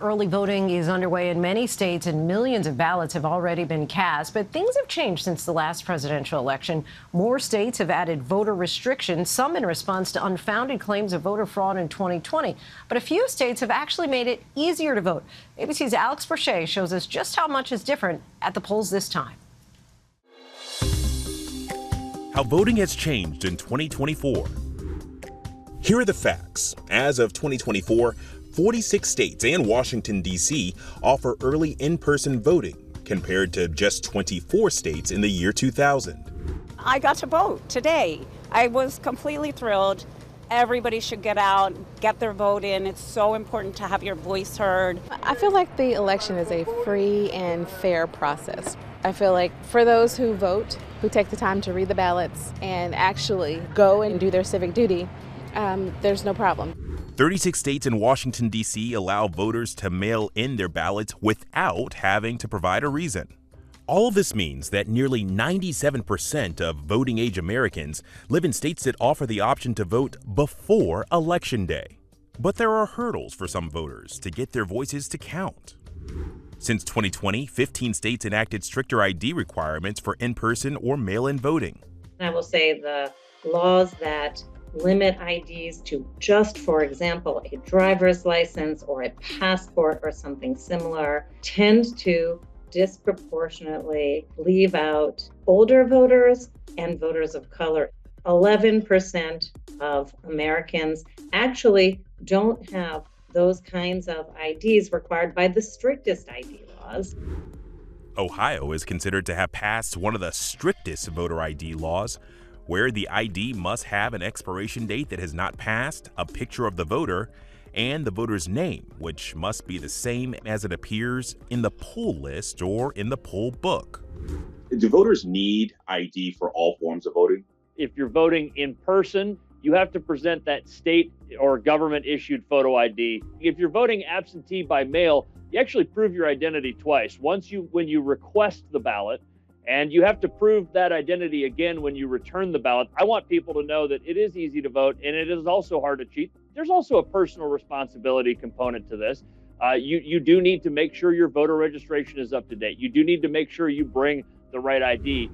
Early voting is underway in many states and millions of ballots have already been cast. But things have changed since the last presidential election. More states have added voter restrictions, some in response to unfounded claims of voter fraud in 2020. But a few states have actually made it easier to vote. ABC's Alex Presha shows us just how much is different at the polls this time. How voting has changed in 2024. Here are the facts. As of 2024, 46 states and Washington, D.C. offer early in-person voting, compared to just 24 states in the year 2000. I got to vote today. I was completely thrilled. Everybody should get out, get their vote in. It's so important to have your voice heard. I feel like the election is a free and fair process. I feel like for those who vote, who take the time to read the ballots and actually go and do their civic duty, there's no problem. 36 states and Washington, D.C. allow voters to mail in their ballots without having to provide a reason. All of this means that nearly 97% of voting-age Americans live in states that offer the option to vote before Election Day. But there are hurdles for some voters to get their voices to count. Since 2020, 15 states enacted stricter ID requirements for in-person or mail-in voting. I will say the laws that limit IDs to just, for example, a driver's license or a passport or something similar tend to disproportionately leave out older voters and voters of color. 11% of Americans actually don't have those kinds of IDs required by the strictest ID laws. Ohio is considered to have passed one of the strictest voter ID laws, where the ID must have an expiration date that has not passed, a picture of the voter, and the voter's name, which must be the same as it appears in the poll list or in the poll book. Do voters need ID for all forms of voting? If you're voting in person, you have to present that state or government issued photo ID. If you're voting absentee by mail, you actually prove your identity twice. When you request the ballot, and you have to prove that identity again when you return the ballot. I want people to know that it is easy to vote and it is also hard to cheat. There's also a personal responsibility component to this. You do need to make sure your voter registration is up to date. You do need to make sure you bring the right ID.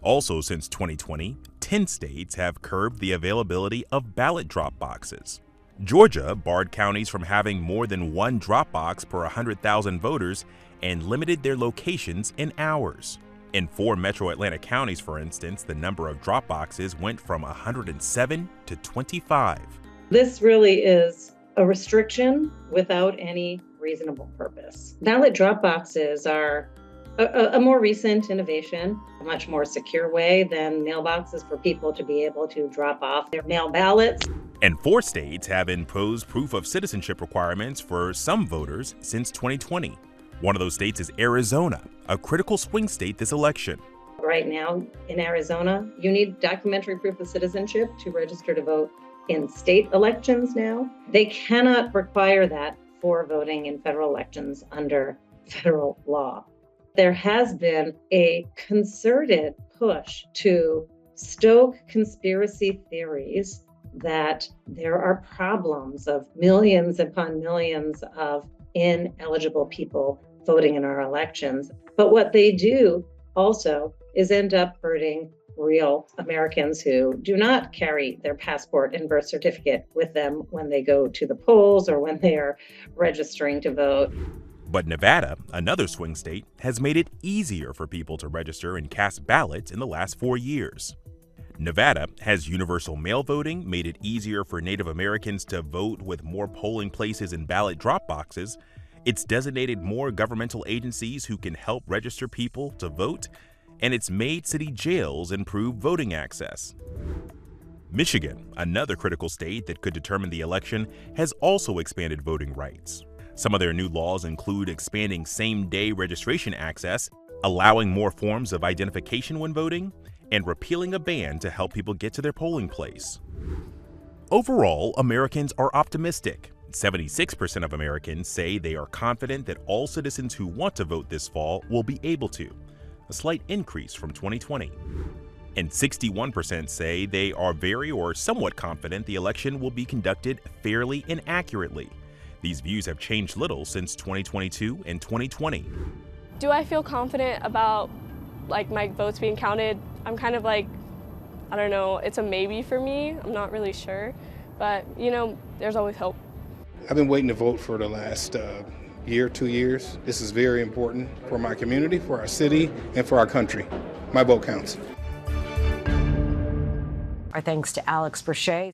Also, since 2020, 10 states have curbed the availability of ballot drop boxes. Georgia barred counties from having more than one drop box per 100,000 voters and limited their locations in hours. In 4 metro Atlanta counties, for instance, the number of drop boxes went from 107 to 25. This really is a restriction without any reasonable purpose. Ballot drop boxes are a more recent innovation, a much more secure way than mailboxes for people to be able to drop off their mail ballots. And 4 states have imposed proof of citizenship requirements for some voters since 2020. One of those states is Arizona, a critical swing state this election. Right now in Arizona, you need documentary proof of citizenship to register to vote in state elections now. They cannot require that for voting in federal elections under federal law. There has been a concerted push to stoke conspiracy theories that there are problems of millions upon millions of ineligible people voting in our elections. But what they do also is end up hurting real Americans who do not carry their passport and birth certificate with them when they go to the polls or when they are registering to vote. But Nevada, another swing state, has made it easier for people to register and cast ballots in the last 4 years. Nevada has universal mail voting, made it easier for Native Americans to vote with more polling places and ballot drop boxes. It's designated more governmental agencies who can help register people to vote, and it's made city jails improve voting access. Michigan, another critical state that could determine the election, has also expanded voting rights. Some of their new laws include expanding same-day registration access, allowing more forms of identification when voting, and repealing a ban to help people get to their polling place. Overall, Americans are optimistic. 76% of Americans say they are confident that all citizens who want to vote this fall will be able to, a slight increase from 2020. And 61% say they are very or somewhat confident the election will be conducted fairly and accurately. These views have changed little since 2022 and 2020. Do I feel confident about my votes being counted? I'm kind of I don't know, it's a maybe for me. I'm not really sure, but there's always hope. I've been waiting to vote for the last year, 2 years. This is very important for my community, for our city, and for our country. My vote counts. Our thanks to Alex Presha.